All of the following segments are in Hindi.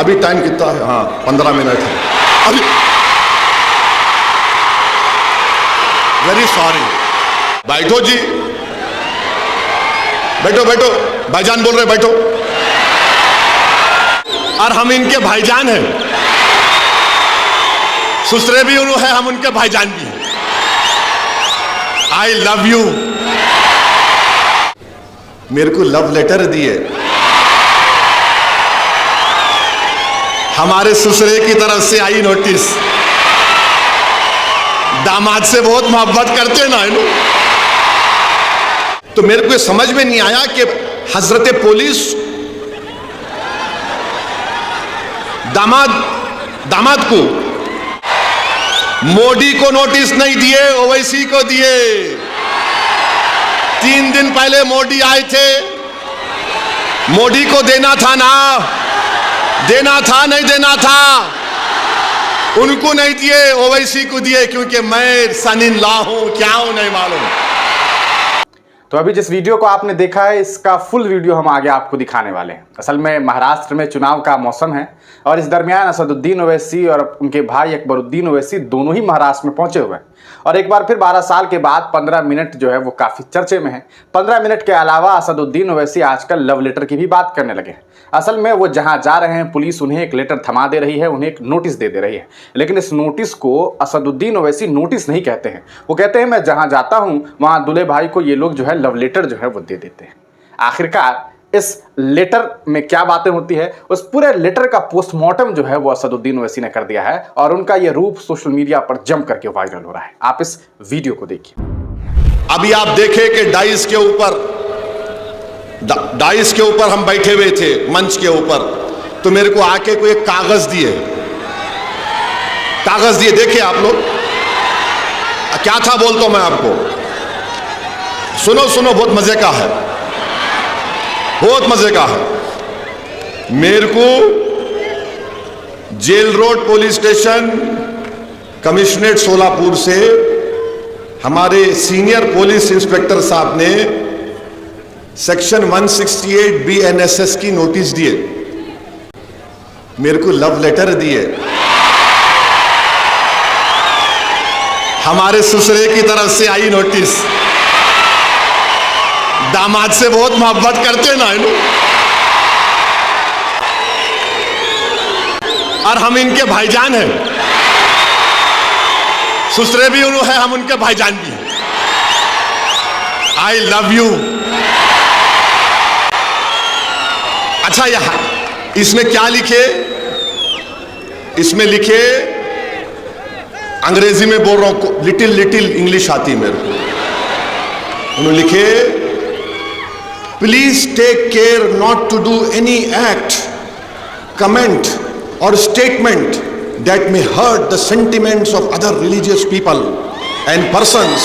अभी टाइम कितना है? हाँ 15 मिनट है अभी। Very sorry. बैठो जी, बैठो बैठो, भाईजान बोल रहे बैठो। और हम इनके भाईजान हैं, ससुरे भी उन्होंने है, हम उनके भाईजान भी हैं। I love you. मेरे को लव लेटर दिए, हमारे ससुरे की तरफ से आई नोटिस। दामाद से बहुत मोहब्बत करते ना है। तो मेरे को समझ में नहीं आया कि हजरत पुलिस दामाद को मोदी को नोटिस नहीं दिए, ओवैसी को दिए। 3 दिन पहले मोदी आए थे, मोदी को देना था ना, देना था नहीं देना था, उनको नहीं दिए, ओवैसी को दिए, क्योंकि मैं सन इन लॉ हूं, क्या हूं नहीं मालूम। तो अभी जिस वीडियो को आपने देखा है, इसका फुल वीडियो हम आगे आपको दिखाने वाले हैं। असल में महाराष्ट्र में चुनाव का मौसम है और इस दरमियान असदुद्दीन ओवैसी और उनके भाई अकबरुद्दीन ओवैसी दोनों ही महाराष्ट्र में पहुंचे हुए हैं। और एक बार फिर 12 साल के बाद 15 मिनट जो है वो काफ़ी चर्चे में है। 15 मिनट के अलावा असदुद्दीन ओवैसी आजकल लव लेटर की भी बात करने लगे हैं। असल में वो जहां जा रहे हैं, पुलिस उन्हें एक लेटर थमा दे रही है, उन्हें एक नोटिस दे रही है। लेकिन इस नोटिस को असदुद्दीन ओवैसी नोटिस नहीं कहते हैं, वो कहते हैं मैं जहां जाता हूं वहां दूल्हे भाई को ये लोग जो है लव लेटर जो है वो दे देते हैं। आखिरकार इस लेटर में क्या बातें होती है, उस पूरे लेटर का पोस्टमार्टम जो है वो असदुद्दीन ओवैसी ने कर दिया है और उनका ये रूप सोशल मीडिया पर जम करके वायरल हो रहा है। आप इस वीडियो को देखिए। अभी आप देखें कि डाइस के ऊपर हम बैठे हुए थे, मंच के ऊपर, तो मेरे को आके कोई एक कागज दिए, देखिए आप लोग क्या था बोलता हूं मैं आपको। सुनो, बहुत मजे का है, बहुत मजे का है। मेरे को jail road police station commissionerate Solapur से हमारे सीनियर पुलिस इंस्पेक्टर साहब ने सेक्शन 168 BNSS की नोटिस दिए, मेरे को लव लेटर दिए। हमारे ससुरे की तरफ से आई नोटिस। दामाद से बहुत मोहब्बत करते ना है, और हम इनके भाईजान हैं, ससुरे भी उन्होंने है, हम उनके भाईजान भी हैं। I love you. अच्छा, यहां इसमें क्या लिखे? इसमें लिखे, अंग्रेजी में बोल रहा हूं, लिटिल इंग्लिश आती है मेरे को। उन्होंने लिखे, please take care not to do any act, comment और statement that may hurt the sentiments of other religious people and persons,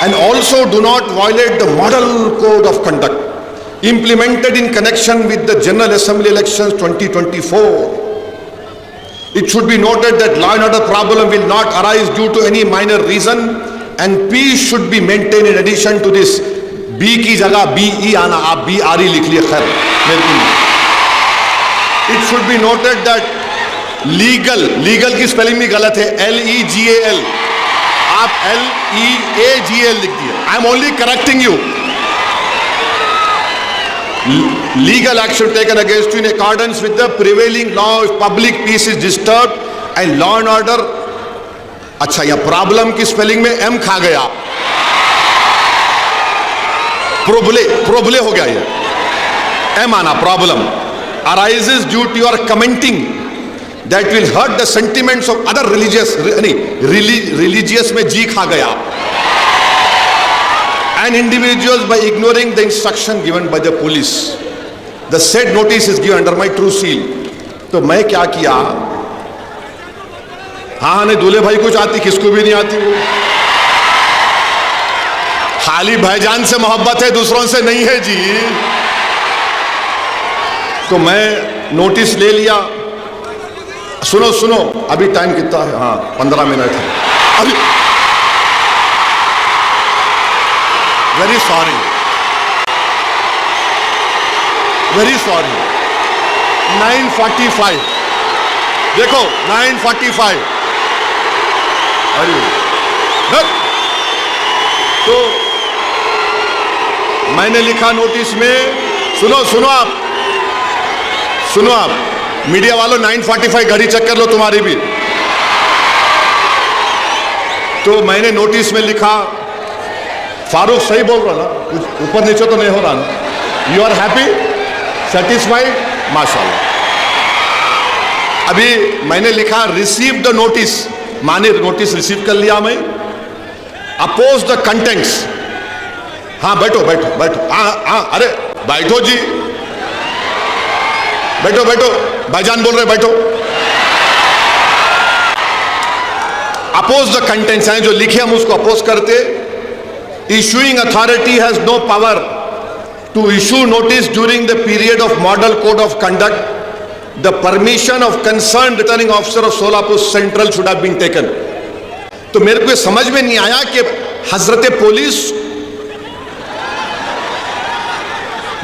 and also do not violate the model code of conduct implemented in connection with the General Assembly elections 2024. It should be noted that law and order problem will not arise due to any minor reason, and peace should be maintained. In addition to this, B की जगह BE आना, आप BRE लिख लिए, खैर मेरे को नहीं। It should be noted that legal की स्पेलिंग भी गलत है, LEGAL, आप LEAGL लिख दिए। I am only correcting you. Legal action taken against you in accordance with the prevailing law if public piece is disturb and law and order. अच्छा, यह प्रॉब्लम की स्पेलिंग में M खा गया, प्रोबले हो गया, ये M आना, problem arises due to your commenting that will hurt the sentiments of other religious में G खा गया, and individuals by ignoring the instruction given by the police. The said notice is given under my true seal. तो मैं क्या किया, हाँ नहीं, दूल्हे भाई कुछ आती, किसको भी नहीं आती, वो खाली भाईजान से मोहब्बत है, दूसरों से नहीं है जी। तो मैं नोटिस ले लिया। सुनो, अभी टाइम कितना है? हाँ 15 मिनट है अभी। Very sorry, 9:45। देखो 9:45। अरे तो मैंने लिखा नोटिस में, सुनो आप मीडिया वालों, 9:45 घड़ी चेक कर लो तुम्हारी भी। तो मैंने नोटिस में लिखा, फारूक सही बोल रहा ना, कुछ ऊपर नीचे तो नहीं हो रहा ना? यू आर हैप्पी, सेटिस्फाइड, माशाल्लाह। अभी मैंने लिखा रिसीव द नोटिस, माने नोटिस रिसीव कर लिया मैं। Oppose the contents. हाँ बैठो, हाँ अरे बैठो जी, बैठो भाईजान बोल रहे, बैठो। अपोज द कंटेंट्स हैं जो लिखे, हम उसको अपोज करते। Issuing authority has no power to issue notice during the period of model code of conduct. The permission of concern returning officer of Solapur central should have been taken. तो मेरे को समझ में नहीं आया कि हजरत पुलिस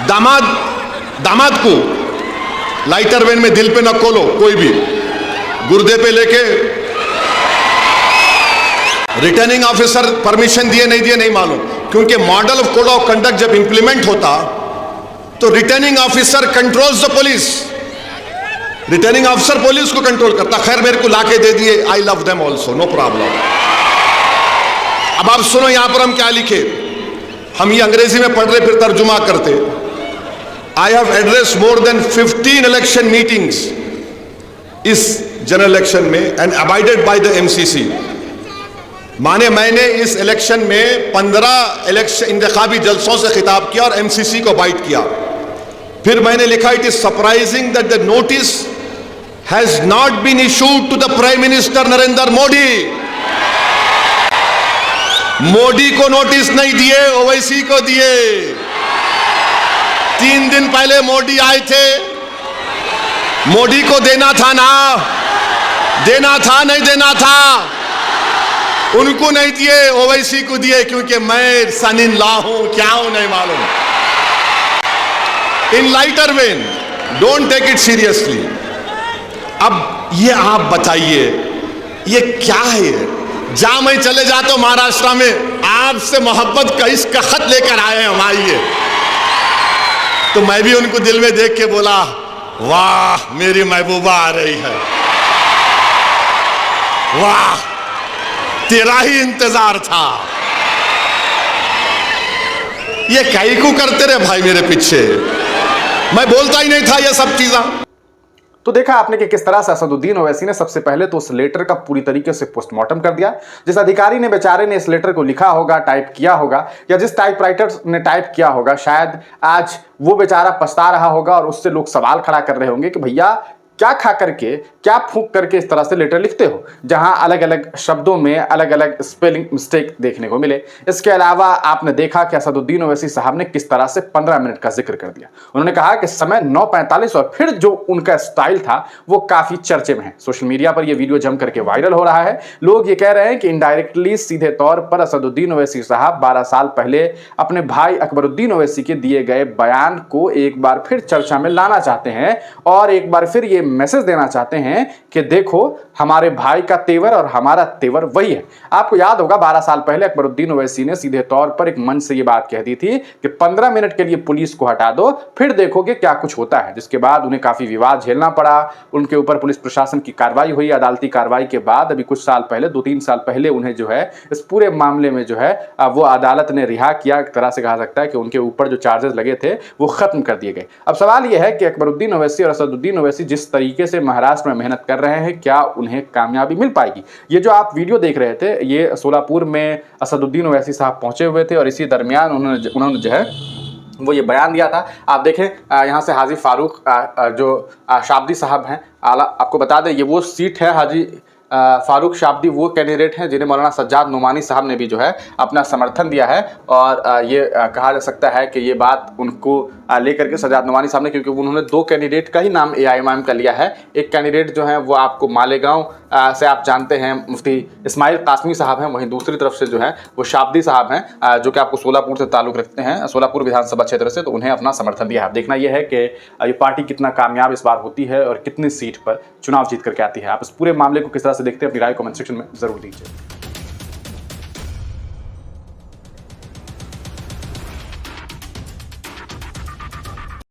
दामाद को लाइटर वैन में दिल पे न खोलो, कोई भी गुर्दे पे लेके रिटर्निंग ऑफिसर परमिशन दिए नहीं मालूम, क्योंकि model of code of conduct जब इंप्लीमेंट होता तो returning officer controls the police, returning officer police को कंट्रोल करता। खैर मेरे को लाके दे दिए, I love them also, no problem. अब आप सुनो यहां पर हम क्या लिखे, हम ये अंग्रेजी में पढ़ रहे फिर तर्जुमा करते। I have addressed more than 15 election meetings इस जनरल इलेक्शन में and abided by the MCC। माने मैंने इस इलेक्शन में 15 इलेक्शन इंतखाबी जलसों से खिताब किया और MCC को अबाइड किया। फिर मैंने लिखा, it is surprising that the notice has not been issued to the prime minister Narendra Modi. Modi को नोटिस नहीं दिए, ओवैसी को दिए। 3 दिन पहले मोदी आए थे, मोदी को देना था ना, देना था नहीं देना था, उनको नहीं दिए, ओवैसी को दिए, क्योंकि मैं सन इन लॉ हूं, क्या हूं नहीं मालूम। In lighter vein, don't take it seriously. अब ये आप बताइए ये क्या है? जहां मैं चले जाता हूं महाराष्ट्र में, आपसे मोहब्बत का इसका खत लेकर आए हैं हम, आइए। तो मैं भी उनको दिल में देख के बोला, वाह मेरी महबूबा आ रही है, वाह तेरा ही इंतजार था। ये कई को करते रहे भाई मेरे पीछे, मैं बोलता ही नहीं था ये सब चीजें। तो देखा आपने कि किस तरह से असदुद्दीन ओवैसी ने सबसे पहले तो उस लेटर का पूरी तरीके से पोस्टमार्टम कर दिया। जिस अधिकारी ने बेचारे ने इस लेटर को लिखा होगा, टाइप किया होगा, या जिस टाइपराइटर ने टाइप किया होगा, शायद आज वो बेचारा पछता रहा होगा और उससे लोग सवाल खड़ा कर रहे होंगे कि भैया क्या खा करके, क्या फूंक करके इस तरह से लेटर लिखते हो, जहां अलग अलग शब्दों में अलग अलग स्पेलिंग मिस्टेक देखने को मिले। इसके अलावा आपने देखा कि असदुद्दीन ओवैसी साहब ने किस तरह से 15 मिनट का जिक्र कर दिया। उन्होंने कहा कि समय 9:45 और फिर जो उनका स्टाइल था वो काफी चर्चे में है। सोशल मीडिया पर यह वीडियो जम करके वायरल हो रहा है। लोग ये कह रहे हैं कि इनडायरेक्टली, सीधे तौर पर असदुद्दीन ओवैसी साहब 12 साल पहले अपने भाई अकबरुद्दीन ओवैसी के दिए गए बयान को एक बार फिर चर्चा में लाना चाहते हैं और एक बार फिर ये मैसेज देना चाहते हैं कि देखो हमारे भाई का तेवर और हमारा तेवर वही है। आपको याद होगा 12 साल पहले अकबरुद्दीन ओवैसी ने सीधे तौर पर एक मंच से ये बात कह दी थी कि 15 मिनट के लिए पुलिस को हटा दो, फिर देखोगे क्या कुछ होता है। जिसके बाद उन्हें काफी विवाद झेलना पड़ा, उनके ऊपर पुलिस प्रशासन की कार्रवाई हुई। अदालती कार्रवाई के बाद अभी कुछ साल पहले, 2-3 साल पहले, उन्हें जो है इस पूरे मामले में जो है वो अदालत ने रिहा किया। एक तरह से कहा सकता है कि उनके ऊपर जो चार्जेस लगे थे वो खत्म कर दिए गए। अब सवाल यह है कि अकबरुद्दीन ओवैसी और असदुद्दीन ओवैसी जिस तरीके से महाराष्ट्र में मेहनत कर रहे हैं, क्या उन्हें कामयाबी मिल पाएगी? ये जो आप वीडियो देख रहे थे, ये सोलापुर में असदुद्दीन ओवैसी साहब पहुंचे हुए थे और इसी दरमियान उन्होंने जो है वो ये बयान दिया था। आप देखें यहाँ से हाजी फारूक जो शाब्दी साहब हैं, आला आपको बता दें ये वो सीट है, हाजी फारूक शाब्दी वो कैंडिडेट हैं जिन्हें मौलाना सज्जाद नोमानी साहब ने भी जो है अपना समर्थन दिया है। और ये कहा जा सकता है कि ये बात उनको लेकर के सज्जाद नोमानी साहब ने, क्योंकि उन्होंने 2 कैंडिडेट का ही नाम AIMIM का लिया है। एक कैंडिडेट जो है वो आपको मालेगांव से आप जानते हैं मुफ्ती इस्माइल कासमी साहब हैं, वहीं दूसरी तरफ से जो है वो शाब्दी साहब हैं जो कि आपको सोलापुर से ताल्लुक़ रखते हैं, सोलापुर विधानसभा क्षेत्र से, तो उन्हें अपना समर्थन दिया है। अब देखना यह है कि ये पार्टी कितना कामयाब इस बार होती है और कितनी सीट पर चुनाव जीत करके आती है। आप इस पूरे मामले को किस तरह से देखते हैं, अपनी राय कमेंट सेक्शन में ज़रूर दीजिए।